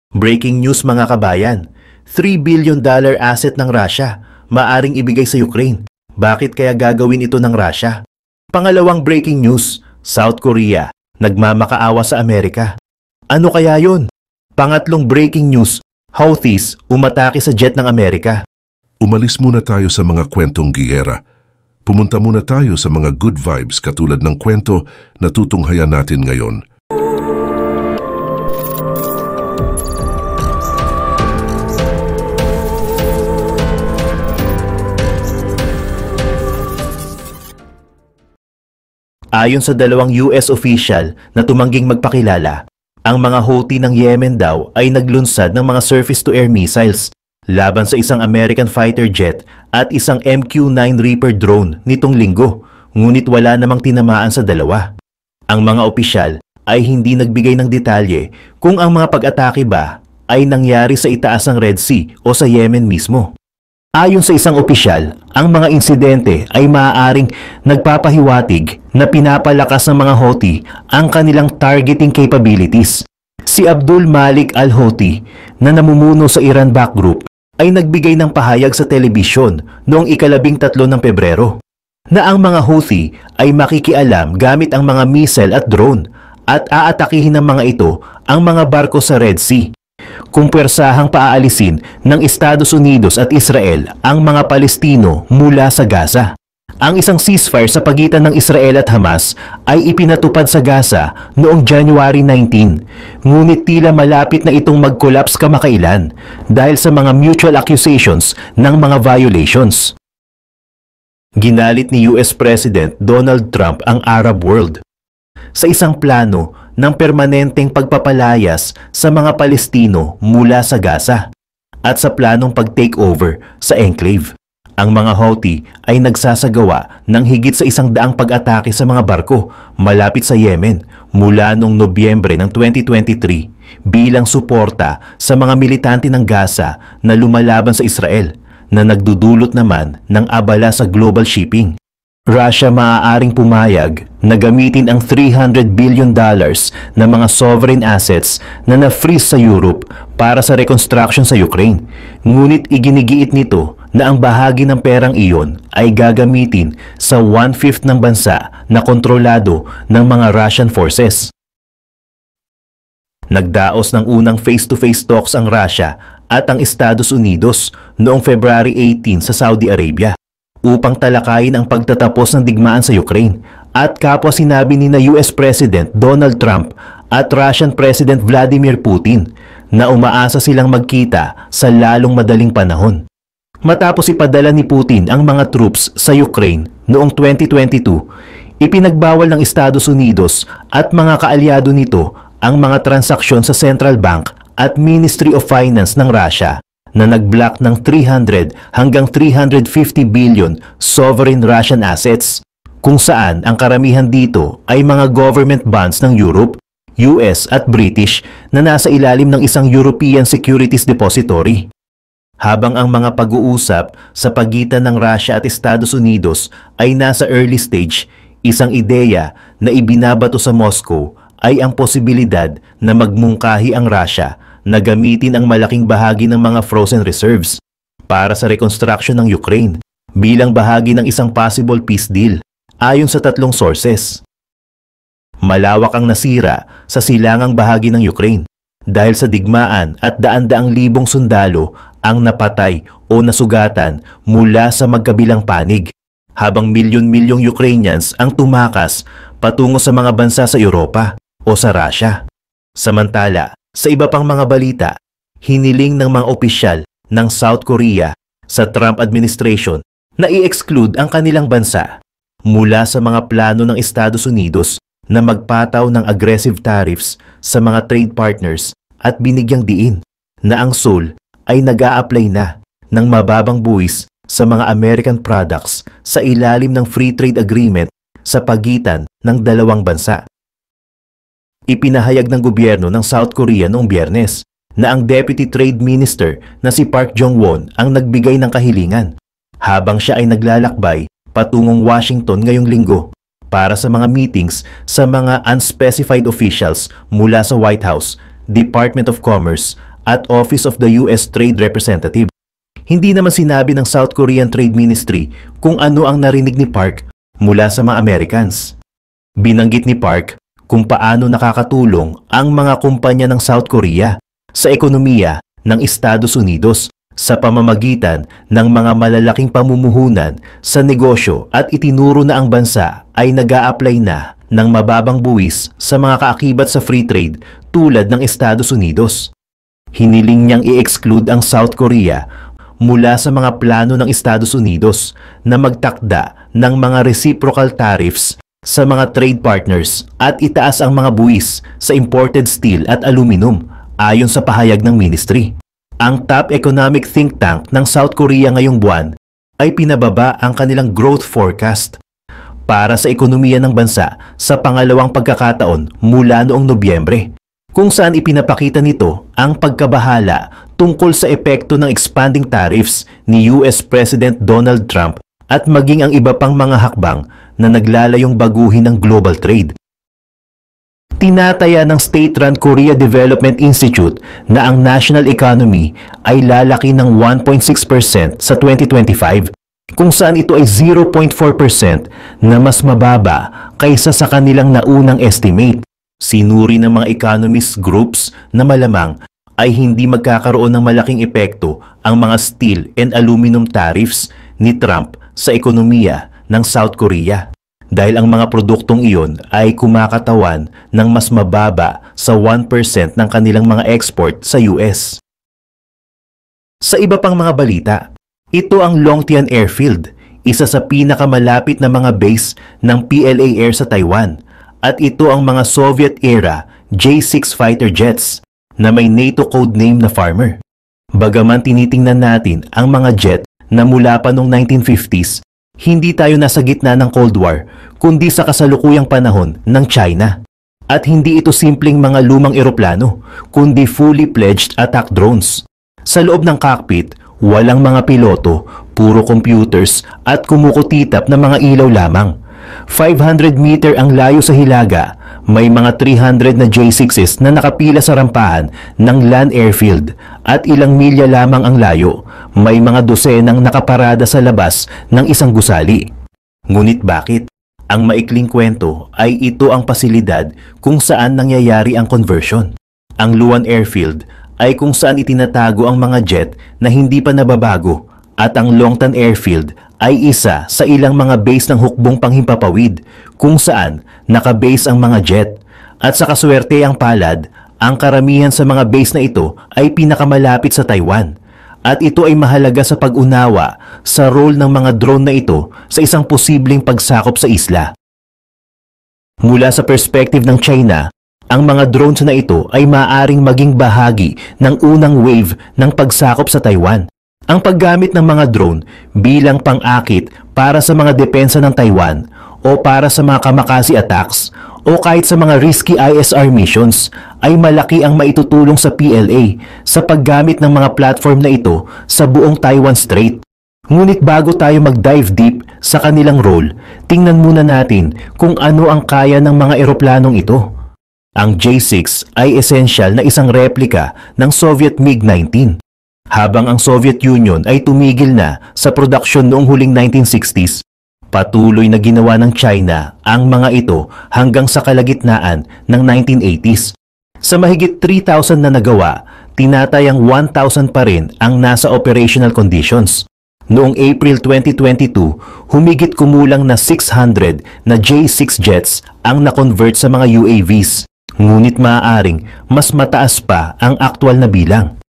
Breaking news mga kabayan, $3 billion asset ng Russia maaring ibigay sa Ukraine. Bakit kaya gagawin ito ng Russia? Pangalawang breaking news, South Korea nagmamakaawa sa Amerika. Ano kaya yon? Pangatlong breaking news, Houthis umatake sa jet ng Amerika. Umalis muna tayo sa mga kwentong giyera. Pumunta muna tayo sa mga good vibes katulad ng kwento na tutunghayan natin ngayon. Ayon sa dalawang US official na tumangging magpakilala, ang mga Houthi ng Yemen daw ay naglunsad ng mga surface-to-air missiles laban sa isang American fighter jet at isang MQ-9 Reaper drone nitong linggo, ngunit wala namang tinamaan sa dalawa. Ang mga opisyal ay hindi nagbigay ng detalye kung ang mga pag-atake ba ay nangyari sa itaas ng Red Sea o sa Yemen mismo. Ayon sa isang opisyal, ang mga insidente ay maaaring nagpapahiwatig na pinapalakas ng mga Houthi ang kanilang targeting capabilities. Si Abdul Malik al-Houthi na namumuno sa Iran-backed group ay nagbigay ng pahayag sa telebisyon noong ika-13 ng Pebrero na ang mga Houthi ay makikialam gamit ang mga missile at drone at aatakihin ng mga ito ang mga barko sa Red Sea kung pwersahang paaalisin ng Estados Unidos at Israel ang mga Palestino mula sa Gaza. Ang isang ceasefire sa pagitan ng Israel at Hamas ay ipinatupad sa Gaza noong January 19, ngunit tila malapit na itong mag-collapse kamakailan dahil sa mga mutual accusations ng mga violations. Ginalit ni US President Donald Trump ang Arab world sa isang plano ng permanenteng pagpapalayas sa mga Palestino mula sa Gaza at sa planong pag-takeover sa enclave. Ang mga Houthi ay nagsasagawa ng higit sa 100 pag-atake sa mga barko malapit sa Yemen mula noong Nobyembre ng 2023 bilang suporta sa mga militante ng Gaza na lumalaban sa Israel na nagdudulot naman ng abala sa global shipping. Russia maaaring pumayag na gamitin ang $300 billion na mga sovereign assets na na-freeze sa Europe para sa reconstruction sa Ukraine. Ngunit iginigiit nito na ang bahagi ng perang iyon ay gagamitin sa 1/5 ng bansa na kontrolado ng mga Russian forces. Nagdaos ng unang face-to-face talks ang Russia at ang Estados Unidos noong February 18 sa Saudi Arabia upang talakayin ang pagtatapos ng digmaan sa Ukraine at kapwa sinabi ni na US President Donald Trump at Russian President Vladimir Putin na umaasa silang magkita sa lalong madaling panahon. Matapos ipadala ni Putin ang mga troops sa Ukraine noong 2022, ipinagbawal ng Estados Unidos at mga kaalyado nito ang mga transaksyon sa Central Bank at Ministry of Finance ng Russia na nag-block ng 300 hanggang 350 billion sovereign Russian assets, kung saan ang karamihan dito ay mga government bonds ng Europe, US at British na nasa ilalim ng isang European Securities Depository. Habang ang mga pag-uusap sa pagitan ng Russia at Estados Unidos ay nasa early stage, isang ideya na ibinabato sa Moscow ay ang posibilidad na magmungkahi ang Russia na gamitin ang malaking bahagi ng mga frozen reserves para sa reconstruction ng Ukraine bilang bahagi ng isang possible peace deal ayon sa tatlong sources. Malawak ang nasira sa silangang bahagi ng Ukraine dahil sa digmaan at daan-daang libong sundalo ang napatay o nasugatan mula sa magkabilang panig, habang milyon-milyong Ukrainians ang tumakas patungo sa mga bansa sa Europa o sa Russia. Samantala, sa iba pang mga balita, hiniling ng mga opisyal ng South Korea sa Trump administration na i-exclude ang kanilang bansa mula sa mga plano ng Estados Unidos na magpataw ng aggressive tariffs sa mga trade partners at binigyang diin na ang Seoul ay nag-a-apply na ng mababang buwis sa mga American products sa ilalim ng free trade agreement sa pagitan ng dalawang bansa. Ipinahayag ng gobyerno ng South Korea noong Biyernes na ang Deputy Trade Minister na si Park Jong-won ang nagbigay ng kahilingan habang siya ay naglalakbay patungong Washington ngayong linggo para sa mga meetings sa mga unspecified officials mula sa White House, Department of Commerce at Office of the U.S. Trade Representative. Hindi naman sinabi ng South Korean Trade Ministry kung ano ang narinig ni Park mula sa mga Americans. Binanggit ni Park kung paano nakakatulong ang mga kumpanya ng South Korea sa ekonomiya ng Estados Unidos sa pamamagitan ng mga malalaking pamumuhunan sa negosyo at itinuro na ang bansa ay nag-a-apply na ng mababang buwis sa mga kaakibat sa free trade tulad ng Estados Unidos. Hiniling niyang i-exclude ang South Korea mula sa mga plano ng Estados Unidos na magtakda ng mga reciprocal tariffs sa mga trade partners at itaas ang mga buwis sa imported steel at aluminum ayon sa pahayag ng ministry. Ang top economic think tank ng South Korea ngayong buwan ay pinababa ang kanilang growth forecast para sa ekonomiya ng bansa sa pangalawang pagkakataon mula noong Nobyembre, kung saan ipinapakita nito ang pagkabahala tungkol sa epekto ng expanding tariffs ni US President Donald Trump at maging ang iba pang mga hakbang na naglalayong baguhin ng global trade. Tinataya ng state-run Korea Development Institute na ang national economy ay lalaki ng 1.6% sa 2025, kung saan ito ay 0.4% na mas mababa kaysa sa kanilang naunang estimate. Sinuri ng mga economist groups na malamang ay hindi magkakaroon ng malaking epekto ang mga steel and aluminum tariffs ni Trump sa ekonomiya ng South Korea, dahil ang mga produktong iyon ay kumakatawan ng mas mababa sa 1% ng kanilang mga export sa US. Sa iba pang mga balita, ito ang Longtian Airfield, isa sa pinakamalapit na mga base ng PLA Air sa Taiwan, at ito ang mga Soviet-era J-6 fighter jets na may NATO codename na Farmer. Bagaman tinitingnan natin ang mga jet na mula pa noong 1950s, hindi tayo nasa gitna ng Cold War, kundi sa kasalukuyang panahon ng China. At hindi ito simpleng mga lumang eroplano, kundi fully fledged attack drones. Sa loob ng cockpit, walang mga piloto, puro computers at kumukutitap na mga ilaw lamang. 500 meter ang layo sa hilaga, may mga 300 na J-6s na nakapila sa rampahan ng land airfield at ilang milya lamang ang layo, may mga dosenang nakaparada sa labas ng isang gusali. Ngunit bakit? Ang maikling kwento ay ito ang pasilidad kung saan nangyayari ang conversion. Ang Luan Airfield ay kung saan itinatago ang mga jet na hindi pa nababago, at ang Longtan Airfield ay isa sa ilang mga base ng hukbong panghimpapawid kung saan nakabase ang mga jet. At sa kaswerte ang palad, ang karamihan sa mga base na ito ay pinakamalapit sa Taiwan. At ito ay mahalaga sa pag-unawa sa role ng mga drone na ito sa isang posibleng pagsakop sa isla. Mula sa perspective ng China, ang mga drones na ito ay maaaring maging bahagi ng unang wave ng pagsakop sa Taiwan. Ang paggamit ng mga drone bilang pang-akit para sa mga depensa ng Taiwan o para sa mga kamakazi attacks o kahit sa mga risky ISR missions ay malaki ang maitutulong sa PLA sa paggamit ng mga platform na ito sa buong Taiwan Strait. Ngunit bago tayo mag-dive deep sa kanilang role, tingnan muna natin kung ano ang kaya ng mga eroplanong ito. Ang J-6 ay essential na isang replika ng Soviet MiG-19. Habang ang Soviet Union ay tumigil na sa produksyon noong huling 1960s, patuloy na ginawa ng China ang mga ito hanggang sa kalagitnaan ng 1980s. Sa mahigit 3,000 na nagawa, tinatayang 1,000 pa rin ang nasa operational conditions. Noong April 2022, humigit kumulang na 600 na J-6 jets ang na-convert sa mga UAVs. Ngunit maaaring mas mataas pa ang aktwal na bilang.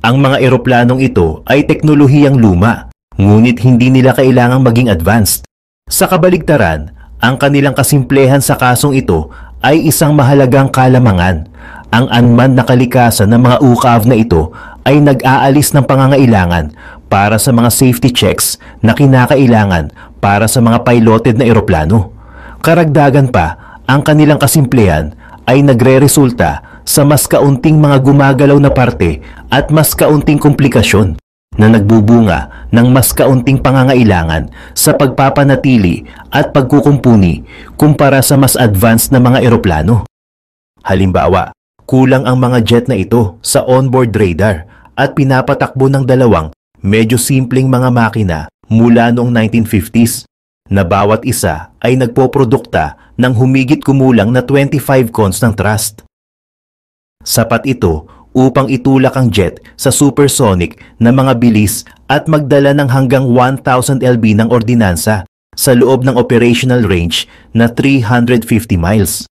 Ang mga eroplanong ito ay teknolohiyang luma, ngunit hindi nila kailangang maging advanced. Sa kabaligtaran, ang kanilang kasimplehan sa kasong ito ay isang mahalagang kalamangan. Ang unmanned na kalikasan ng mga UCAV na ito ay nag-aalis ng pangangailangan para sa mga safety checks na kinakailangan para sa mga piloted na eroplano. Karagdagan pa, ang kanilang kasimplehan ay nagre-resulta sa mas kaunting mga gumagalaw na parte at mas kaunting komplikasyon na nagbubunga ng mas kaunting pangangailangan sa pagpapanatili at pagkukumpuni kumpara sa mas advanced na mga eroplano. Halimbawa, Kulang ang mga jet na ito sa onboard radar at pinapatakbo ng dalawang medyo simpleng mga makina mula noong 1950s na bawat isa ay nagpoprodukta ng humigit kumulang na 25 cons ng thrust. Sapat ito upang itulak ang jet sa supersonic na mga bilis at magdala ng hanggang 1,000 lb ng ordinansa sa loob ng operational range na 350 miles.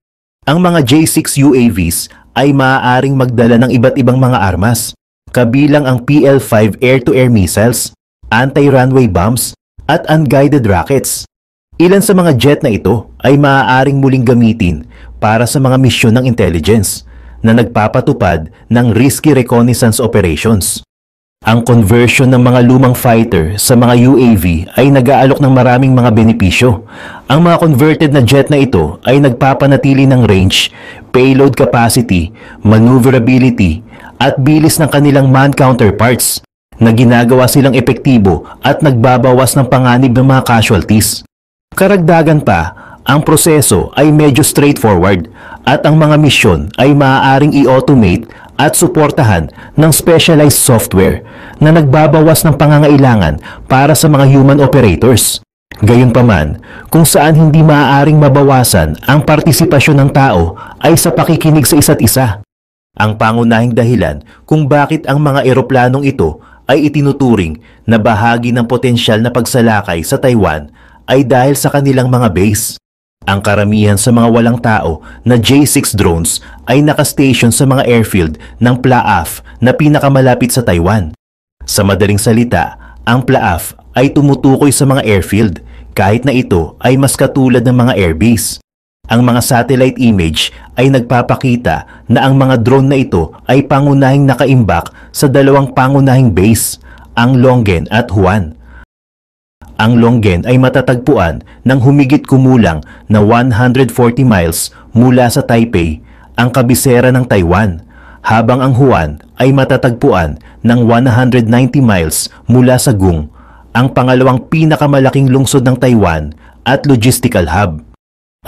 Ang mga J-6 UAVs ay maaaring magdala ng iba't ibang mga armas, kabilang ang PL-5 air-to-air missiles, anti-runway bombs, at unguided rockets. Ilan sa mga jet na ito ay maaaring muling gamitin para sa mga misyon ng intelligence na nagpapatupad ng risky reconnaissance operations. Ang conversion ng mga lumang fighter sa mga UAV ay nag-aalok ng maraming mga benepisyo. Ang mga converted na jet na ito ay nagpapanatili ng range, payload capacity, maneuverability, at bilis ng kanilang man counterparts na ginagawa silang epektibo at nagbabawas ng panganib ng mga casualties. Karagdagan pa, ang proseso ay medyo straightforward at ang mga misyon ay maaaring i-automate at suportahan ng specialized software na nagbabawas ng pangangailangan para sa mga human operators. Gayunpaman, kung saan hindi maaaring mabawasan ang partisipasyon ng tao ay sa pakikinig sa isa't isa. Ang pangunahing dahilan kung bakit ang mga eroplanong ito ay itinuturing na bahagi ng potensyal na pagsalakay sa Taiwan ay dahil sa kanilang mga base. Ang karamihan sa mga walang tao na J-6 drones ay nakastation sa mga airfield ng PLAAF na pinakamalapit sa Taiwan. Sa madaling salita, ang PLAAF ay tumutukoy sa mga airfield kahit na ito ay mas katulad ng mga airbase. Ang mga satellite image ay nagpapakita na ang mga drone na ito ay pangunahing nakaimbak sa dalawang pangunahing base, ang Longgen at Huan. Ang Longgen ay matatagpuan ng humigit kumulang na 140 miles mula sa Taipei, ang kabisera ng Taiwan, habang ang Huan ay matatagpuan ng 190 miles mula sa Gung, ang pangalawang pinakamalaking lungsod ng Taiwan at logistical hub.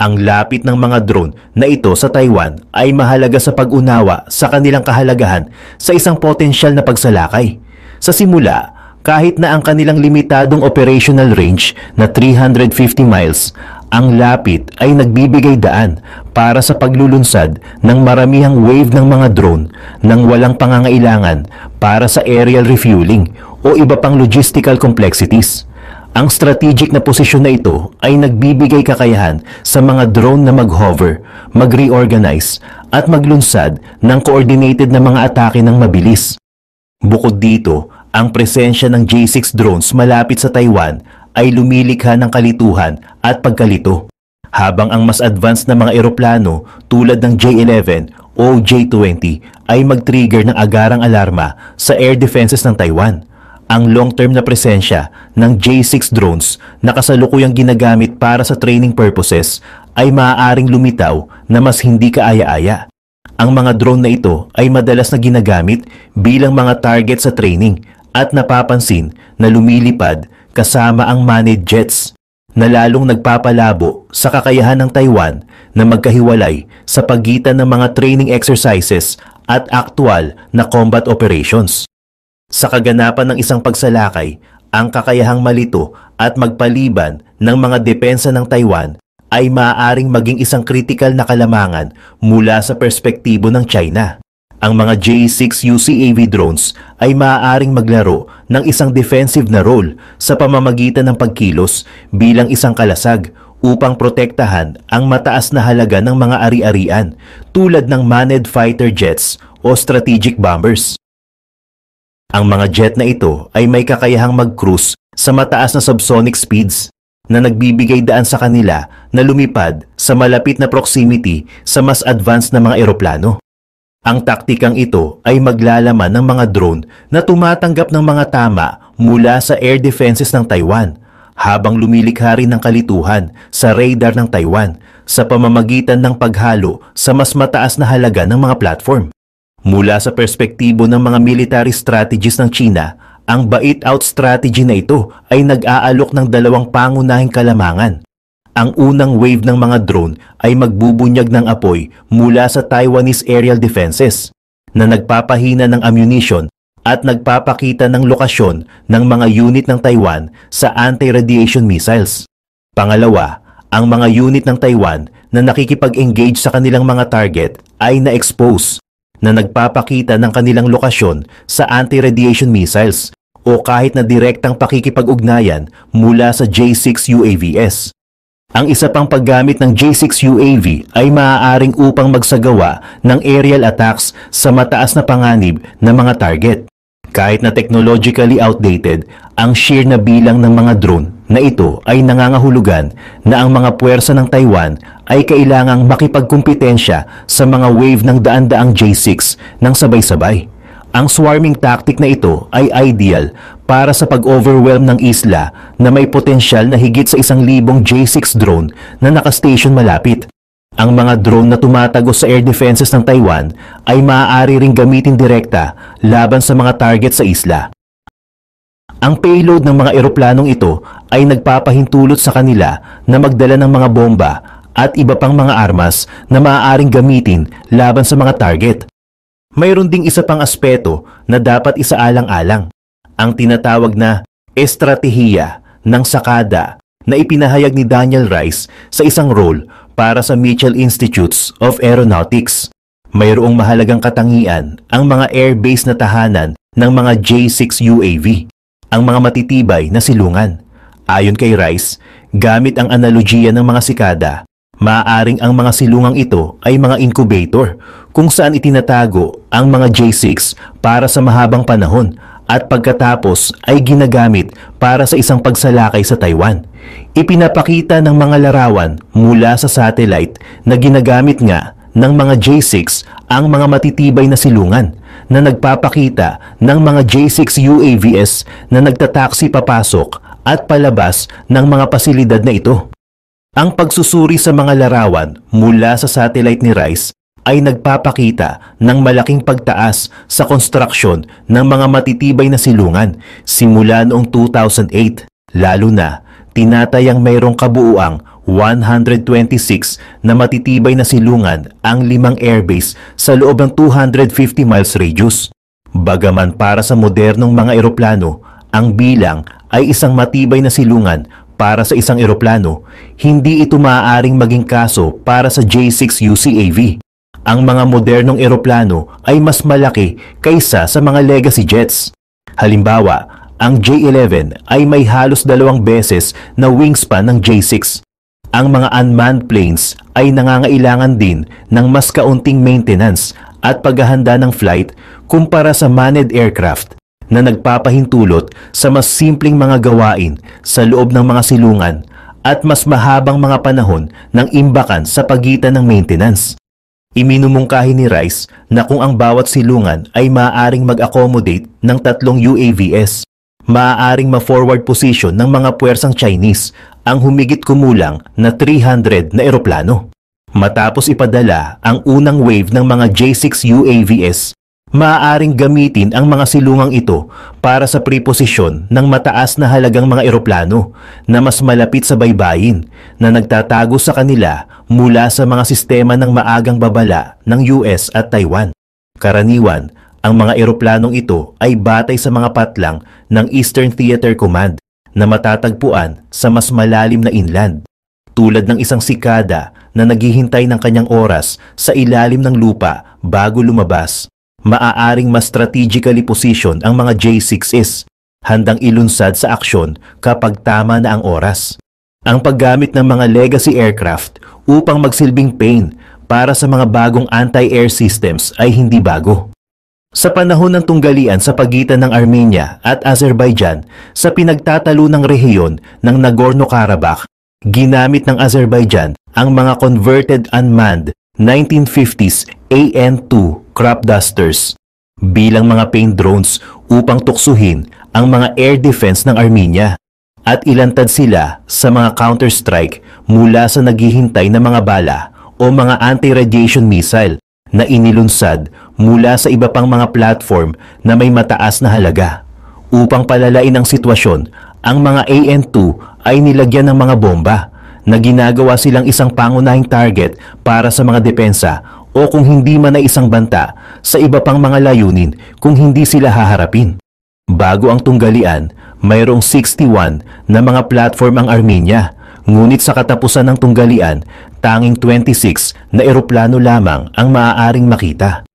Ang lapit ng mga drone na ito sa Taiwan ay mahalaga sa pag-unawa sa kanilang kahalagahan sa isang potensyal na pagsalakay. Sa simula, kahit na ang kanilang limitadong operational range na 350 miles, ang lapit ay nagbibigay daan para sa paglulunsad ng maramihang wave ng mga drone nang walang pangangailangan para sa aerial refueling o iba pang logistical complexities. Ang strategic na posisyon na ito ay nagbibigay kakayahan sa mga drone na mag-hover, mag-reorganize at maglunsad ng coordinated na mga atake ng mabilis. Bukod dito, ang presensya ng J-6 drones malapit sa Taiwan ay lumilikha ng kalituhan at pagkalito, habang ang mas advanced na mga eroplano tulad ng J-11 o J-20 ay mag-trigger ng agarang alarma sa air defenses ng Taiwan. Ang long-term na presensya ng J-6 drones na kasalukuyang ginagamit para sa training purposes ay maaaring lumitaw na mas hindi kaaya-aya. Ang mga drone na ito ay madalas na ginagamit bilang mga target sa training at napapansin na lumilipad kasama ang managed jets na lalong nagpapalabo sa kakayahan ng Taiwan na magkahiwalay sa pagitan ng mga training exercises at aktual na combat operations. Sa kaganapan ng isang pagsalakay, ang kakayahang malito at magpaliban ng mga depensa ng Taiwan ay maaaring maging isang kritikal na kalamangan mula sa perspektibo ng China. Ang mga J-6 UCAV drones ay maaaring maglaro ng isang defensive na role sa pamamagitan ng pagkilos bilang isang kalasag upang protektahan ang mataas na halaga ng mga ari-arian tulad ng manned fighter jets o strategic bombers. Ang mga jet na ito ay may kakayahang mag-cruise sa mataas na subsonic speeds na nagbibigay daan sa kanila na lumipad sa malapit na proximity sa mas advanced na mga eroplano. Ang taktikang ito ay maglalaman ng mga drone na tumatanggap ng mga tama mula sa air defenses ng Taiwan, habang lumilikha rin ng kalituhan sa radar ng Taiwan sa pamamagitan ng paghalo sa mas mataas na halaga ng mga platform. Mula sa perspektibo ng mga military strategies ng China, ang bait-out strategy na ito ay nag-aalok ng dalawang pangunahing kalamangan. Ang unang wave ng mga drone ay magbubunyag ng apoy mula sa Taiwanese aerial defenses na nagpapahina ng ammunition at nagpapakita ng lokasyon ng mga unit ng Taiwan sa anti-radiation missiles. Pangalawa, ang mga unit ng Taiwan na nakikipag-engage sa kanilang mga target ay na-expose na nagpapakita ng kanilang lokasyon sa anti-radiation missiles o kahit na direktang pakikipag-ugnayan mula sa J6 UAVs. Ang isa pang paggamit ng J6 UAV ay maaaring upang magsagawa ng aerial attacks sa mataas na panganib na mga target. Kahit na technologically outdated, ang sheer na bilang ng mga drone na ito ay nangangahulugan na ang mga puwersa ng Taiwan ay kailangang makipagkumpetensya sa mga wave ng daan-daang J6 ng sabay-sabay. Ang swarming tactic na ito ay ideal para sa pag-overwhelm ng isla na may potensyal na higit sa 1,000 J6 drone na nakastation malapit. Ang mga drone na tumatagos sa air defenses ng Taiwan ay maaari ring gamitin direkta laban sa mga target sa isla. Ang payload ng mga eroplanong ito ay nagpapahintulot sa kanila na magdala ng mga bomba at iba pang mga armas na maaaring gamitin laban sa mga target. Mayroon ding isa pang aspeto na dapat isaalang-alang, ang tinatawag na estratehiya ng sakada na ipinahayag ni Daniel Rice sa isang role para sa Mitchell Institutes of Aeronautics. Mayroong mahalagang katangian ang mga air-based na tahanan ng mga J6 UAV, ang mga matitibay na silungan. Ayon kay Rice, gamit ang analogiya ng mga sikada, maaaring ang mga silungang ito ay mga incubator kung saan itinatago ang mga J6 para sa mahabang panahon at pagkatapos ay ginagamit para sa isang pagsalakay sa Taiwan. Ipinapakita ng mga larawan mula sa satellite na ginagamit nga ng mga J6 ang mga matitibay na silungan na nagpapakita ng mga J6 UAVs na nagtataksi papasok at palabas ng mga pasilidad na ito. Ang pagsusuri sa mga larawan mula sa satellite ni Rice ay nagpapakita ng malaking pagtaas sa konstruksyon ng mga matitibay na silungan simula noong 2008, lalo na tinatayang mayroong kabuuang 126 na matitibay na silungan ang 5 airbase sa loob ng 250 miles radius. Bagaman para sa modernong mga eroplano, ang bilang ay isang matibay na silungan para sa isang eroplano, hindi ito maaaring maging kaso para sa J6 UCAV. Ang mga modernong eroplano ay mas malaki kaysa sa mga legacy jets. Halimbawa, ang J11 ay may halos 2 beses na wingspan ng J6. Ang mga unmanned planes ay nangangailangan din ng mas kaunting maintenance at paghahanda ng flight kumpara sa manned aircraft na nagpapahintulot sa mas simpleng mga gawain sa loob ng mga silungan at mas mahabang mga panahon ng imbakan sa pagitan ng maintenance. Iminumungkahi ni Rice na kung ang bawat silungan ay maaaring mag-accommodate ng 3 UAVs, maaaring ma-forward position ng mga puwersang Chinese ang humigit kumulang na 300 na eroplano. Matapos ipadala ang unang wave ng mga J6 UAVs, maaaring gamitin ang mga silungang ito para sa preposisyon ng mataas na halagang mga eroplano na mas malapit sa baybayin na nagtatago sa kanila mula sa mga sistema ng maagang babala ng US at Taiwan. Karaniwan, ang mga eroplanong ito ay batay sa mga patlang ng Eastern Theater Command na matatagpuan sa mas malalim na inland, tulad ng isang sikada na naghihintay ng kanyang oras sa ilalim ng lupa bago lumabas. Maaaring mas strategically position ang mga J6s, handang ilunsad sa aksyon kapag tama na ang oras. Ang paggamit ng mga legacy aircraft upang magsilbing pain para sa mga bagong anti-air systems ay hindi bago. Sa panahon ng tunggalian sa pagitan ng Armenia at Azerbaijan sa pinagtatalunang rehiyon ng Nagorno-Karabakh, ginamit ng Azerbaijan ang mga converted unmanned 1950s AN-2 crop dusters bilang mga paint drones upang tuksuhin ang mga air defense ng Armenia at ilantad sila sa mga counter-strike mula sa naghihintay na mga bala o mga anti-radiation missile na inilunsad mula sa iba pang mga platform na may mataas na halaga. Upang palalain ang sitwasyon, ang mga AN-2 ay nilagyan ng mga bomba na ginagawa silang isang pangunahing target para sa mga depensa o kung hindi man ay isang banta sa iba pang mga layunin kung hindi sila haharapin. Bago ang tunggalian, mayroong 61 na mga platform ang Armenia, ngunit sa katapusan ng tunggalian, tanging 26 na eroplano lamang ang maaaring makita.